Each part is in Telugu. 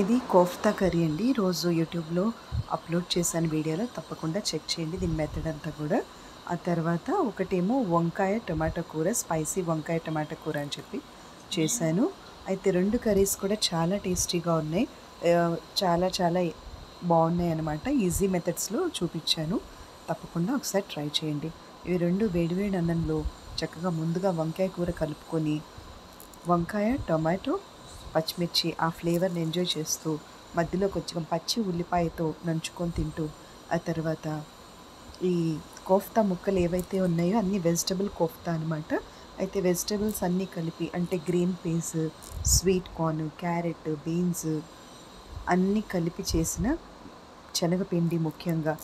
ఇది కోఫ్తా కర్రీ అండి. రోజు యూట్యూబ్‌లో అప్‌లోడ్ చేశాను వీడియోలో. తప్పకుండా చెక్ చేయండి దీని మెథడ్ అంతా కూడా. ఆ తర్వాత ఒకటేమో వంకాయ టమాటా కూర, స్పైసీ వంకాయ టమాటా కూర అని చెప్పి చేశాను. అయితే 2 కర్రీస్ కూడా చాలా టేస్టీగా ఉన్నాయి. చాలా చాలా బాగున్నాయన్నమాట. ఈజీ మెథడ్స్‌లో చూపించాను. తప్పకుండా ఒకసారి ట్రై చేయండి. ఇవి 2 వేడి వేడి అన్నంలో చక్కగా ముందుగా వంకాయ కూర కలుపుకొని, వంకాయ, టొమాటో, పచ్చిమిర్చి ఆ ఫ్లేవర్‌ని ఎంజాయ్ చేస్తూ, మధ్యలో కొంచెం పచ్చి ఉల్లిపాయతో నంచుకొని తింటూ, ఆ తర్వాత ఈ కోఫ్తా ముక్కలు ఏవైతే ఉన్నాయో అన్నీ వెజిటబుల్ కోఫ్తా అనమాట. అయితే వెజిటబుల్స్ అన్నీ కలిపి అంటే green peas, sweet corn, carrot, beans అన్నీ కలిపి చేసిన శనగపిండి ముఖ్యంగా.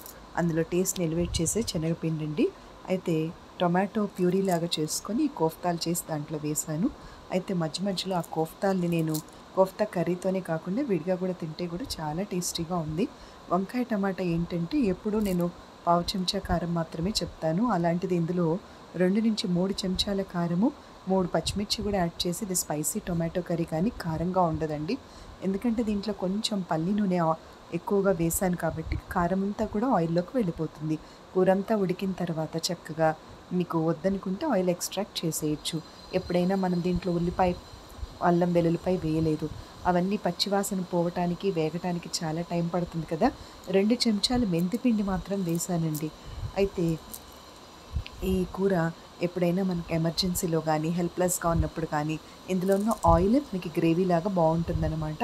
అందులో టేస్ట్‌ని ఎలివేట్ చేసే శనగపిండి అండి. అయితే టొమాటో ప్యూరీ లాగా చేసుకొని కోఫ్తాలు చేసి దాంట్లో వేశాను. అయితే మధ్య మధ్యలో ఆ కోఫ్తాల్ని నేను కోఫ్తా కర్రీతోనే కాకుండా విడిగా కూడా తింటే కూడా చాలా టేస్టీగా ఉంది. వంకాయ టమాటా ఏంటంటే ఎప్పుడూ నేను పావు చెంచా కారం మాత్రమే చెప్తాను. అలాంటిది ఇందులో 2-3 చెంచాల కారము, 3 పచ్చిమిర్చి కూడా యాడ్ చేసి ఇది స్పైసీ టొమాటో కర్రీ కానీ కారంగా ఉండదండి. ఎందుకంటే దీంట్లో కొంచెం పల్లి నూనె ఎక్కువగా వేశాను కాబట్టి కారం అంతా కూడా ఆయిల్లోకి వెళ్ళిపోతుంది. కూరంతా ఉడికిన తర్వాత చక్కగా మీకు వద్దనుకుంటే ఆయిల్ ఎక్స్ట్రాక్ట్ చేసేయచ్చు. ఎప్పుడైనా మనం దీంట్లో ఉల్లిపాయ, అల్లం వెల్లుల్లిపాయ వేయలేదు. అవన్నీ పచ్చివాసన పోవటానికి, వేగటానికి చాలా టైం పడుతుంది కదా! 2 చెంచాలు మెంతిపిండి మాత్రం వేశానండి. అయితే ఈ కూర ఎప్పుడైనా మనకి ఎమర్జెన్సీలో గానీ, హెల్ప్‌లెస్‌గా ఉన్నప్పుడు కానీ, ఇందులో ఉన్న ఆయిల్ మీకు గ్రేవీలాగా బావుంటుందనమాట.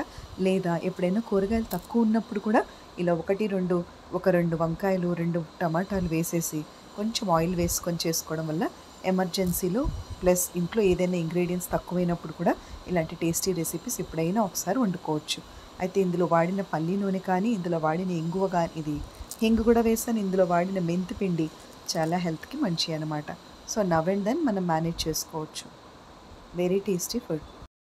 లేదా ఎప్పుడైనా కూరగాయలు తక్కువ ఉన్నప్పుడు కూడా ఇలా 1, 2 ఒక 2 వంకాయలు, 2 టమాటాలు వేసేసి కొంచెం ఆయిల్ వేసుకొని చేసుకోవడం వల్ల ఎమర్జెన్సీలో ప్లస్ ఇంట్లో ఏదైనా ఇంగ్రీడియెంట్స్ తక్కువైనప్పుడు కూడా ఇలాంటి టేస్టీ రెసిపీస్ ఎప్పుడైనా ఒకసారి వండుకోవచ్చు. అయితే ఇందులో వాడిన పల్లి నూనె కానీ, ఇందులో వాడిన ఇంగువ ఇది హింగు కూడా వేశాను. ఇందులో వాడిన మెంతి పిండి చాలా హెల్త్‌కి మంచియనమాట. సో, నవ్ అండ్ దెన్ మనం మేనేజ్ చేసుకోవచ్చు. Very tasty food.